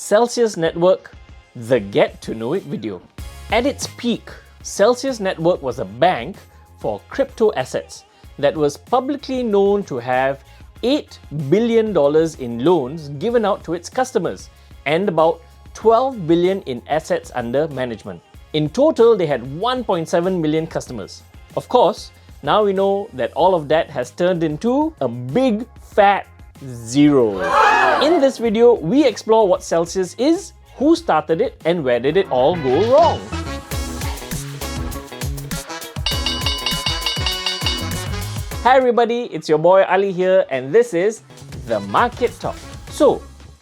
Celsius Network, the Get to Know It video. At its peak, Celsius Network was a bank for crypto assets that was publicly known to have $8 billion in loans given out to its customers and about $12 billion in assets under management. In total, they had 1.7 million customers. Of course, now we know that all of that has turned into a big fat zero. In this video, we explore what Celsius is, who started it, and where did it all go wrong. Hi everybody, it's your boy Ali here, and this is The Market Talk. So,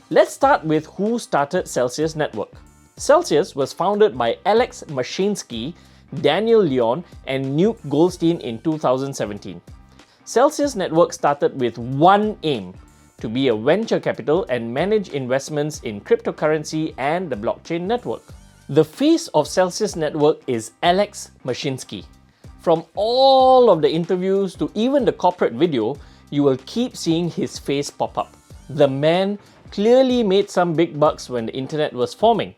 let's start with who started Celsius Network. Celsius was founded by Alex Mashinsky, Daniel Leon, and Newt Goldstein in 2017. Celsius Network started with one aim: to be a venture capital and manage investments in cryptocurrency and the blockchain network. The face of Celsius Network is Alex Mashinsky. From all of the interviews to even the corporate video, you will keep seeing his face pop up. The man clearly made some big bucks when the internet was forming.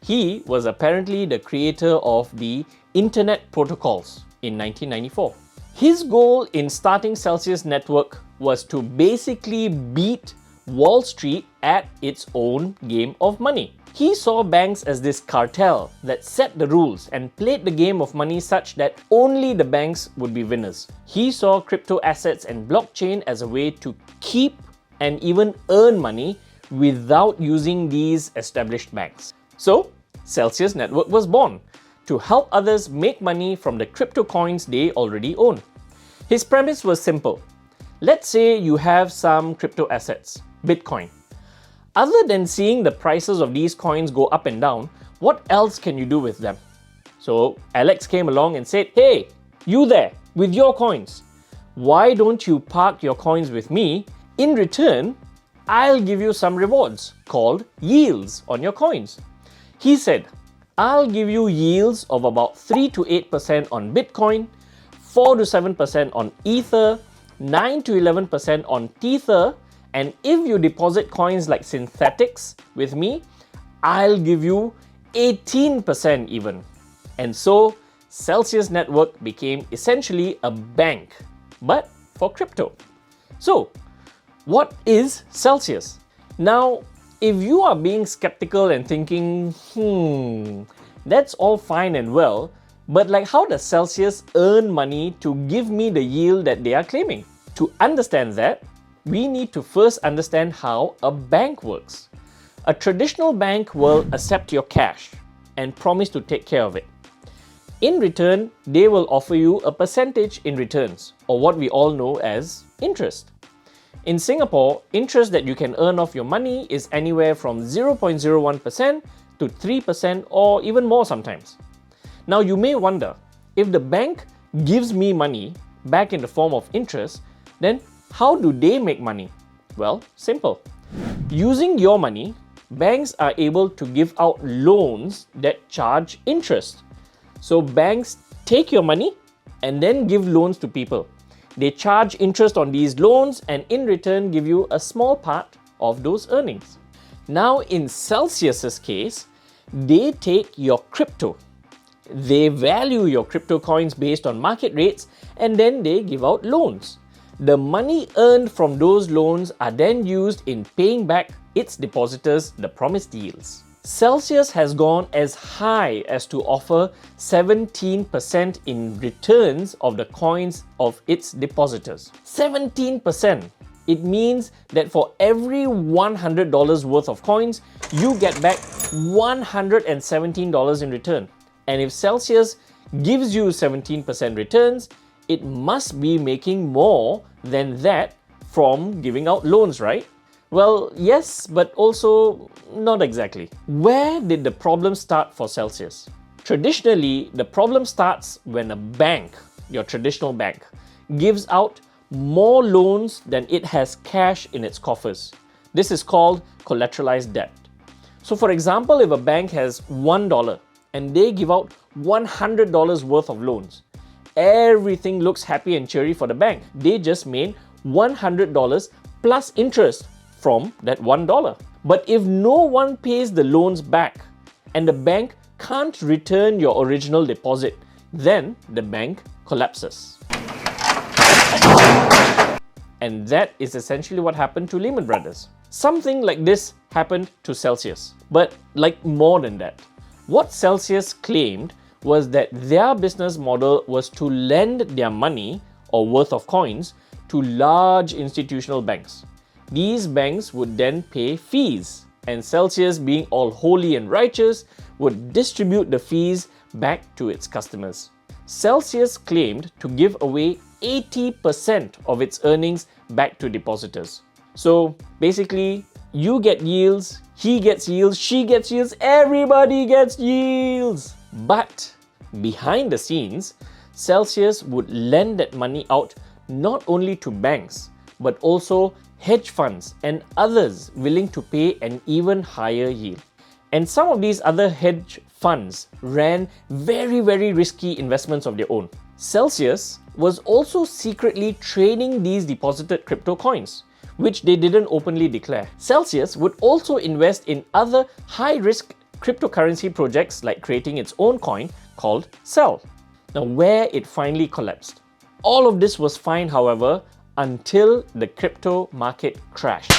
He was apparently the creator of the Internet Protocols in 1994. His goal in starting Celsius Network was to basically beat Wall Street at its own game of money. He saw banks as this cartel that set the rules and played the game of money such that only the banks would be winners. He saw crypto assets and blockchain as a way to keep and even earn money without using these established banks. So, Celsius Network was born to help others make money from the crypto coins they already own. His premise was simple. Let's say you have some crypto assets, Bitcoin. Other than seeing the prices of these coins go up and down, what else can you do with them? So Alex came along and said, "Hey, you there with your coins, why don't you park your coins with me? In return, I'll give you some rewards called yields on your coins." He said, "I'll give you yields of about 3 to 8% on Bitcoin, 4 to 7% on Ether, 9 to 11% on Tether, and if you deposit coins like synthetics with me, I'll give you 18% even." And so, Celsius Network became essentially a bank, but for crypto. So, what is Celsius? Now, if you are being skeptical and thinking, that's all fine and well, but like how does Celsius earn money to give me the yield that they are claiming? To understand that, we need to first understand how a bank works. A traditional bank will accept your cash and promise to take care of it. In return, they will offer you a percentage in returns, or what we all know as interest. In Singapore, interest that you can earn off your money is anywhere from 0.01% to 3% or even more sometimes. Now you may wonder, if the bank gives me money back in the form of interest, then how do they make money? Well, simple. Using your money, banks are able to give out loans that charge interest. So banks take your money and then give loans to people. They charge interest on these loans and in return give you a small part of those earnings. Now in Celsius's case, they take your crypto. They value your crypto coins based on market rates and then they give out loans. The money earned from those loans are then used in paying back its depositors the promised yields. Celsius has gone as high as to offer 17% in returns of the coins of its depositors. 17%! It means that for every $100 worth of coins, you get back $117 in return. And if Celsius gives you 17% returns, it must be making more than that from giving out loans, right? Well, yes, but also not exactly. Where did the problem start for Celsius? Traditionally, the problem starts when a bank, your traditional bank, gives out more loans than it has cash in its coffers. This is called collateralized debt. So for example, if a bank has $1 and they give out $100 worth of loans, everything looks happy and cheery for the bank. They just made $100 plus interest from that $1. But if no one pays the loans back and the bank can't return your original deposit, then the bank collapses. And that is essentially what happened to Lehman Brothers. Something like this happened to Celsius, but like more than that. What Celsius claimed was that their business model was to lend their money or worth of coins to large institutional banks. These banks would then pay fees, and Celsius, being all holy and righteous, would distribute the fees back to its customers. Celsius claimed to give away 80% of its earnings back to depositors. So basically, you get yields, he gets yields, she gets yields, everybody gets yields. But behind the scenes, Celsius would lend that money out not only to banks, but also hedge funds and others willing to pay an even higher yield. And some of these other hedge funds ran very risky investments of their own. Celsius was also secretly trading these deposited crypto coins, which they didn't openly declare. Celsius would also invest in other high-risk cryptocurrency projects, like creating its own coin called Cell. Now, where it finally collapsed. All of this was fine, however, until the crypto market crashed.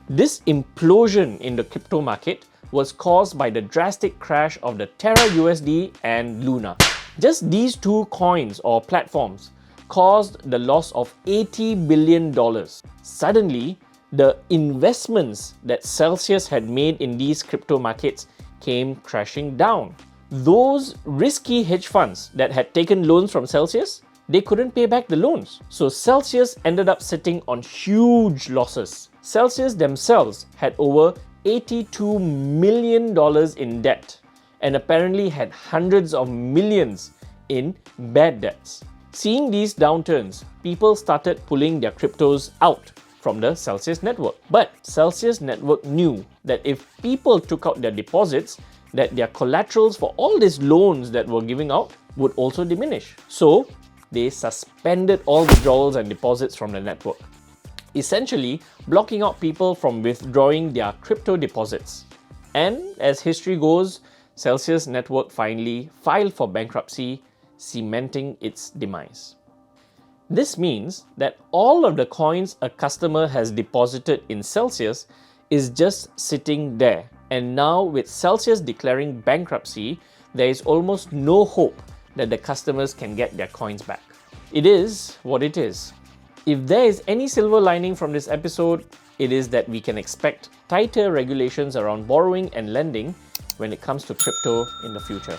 This implosion in the crypto market was caused by the drastic crash of the Terra USD and Luna. Just these two coins or platforms caused the loss of $80 billion. Suddenly, the investments that Celsius had made in these crypto markets came crashing down. Those risky hedge funds that had taken loans from Celsius, they couldn't pay back the loans. So Celsius ended up sitting on huge losses. Celsius themselves had over $82 million in debt and apparently had hundreds of millions in bad debts. Seeing these downturns, people started pulling their cryptos out from the Celsius network. But Celsius network knew that if people took out their deposits, that their collaterals for all these loans that were giving out would also diminish. So they suspended all withdrawals and deposits from the network, essentially blocking out people from withdrawing their crypto deposits. And as history goes, Celsius network finally filed for bankruptcy, cementing its demise. This means that all of the coins a customer has deposited in Celsius is just sitting there. And now, with Celsius declaring bankruptcy, there is almost no hope that the customers can get their coins back. It is what it is. If there is any silver lining from this episode, it is that we can expect tighter regulations around borrowing and lending when it comes to crypto in the future.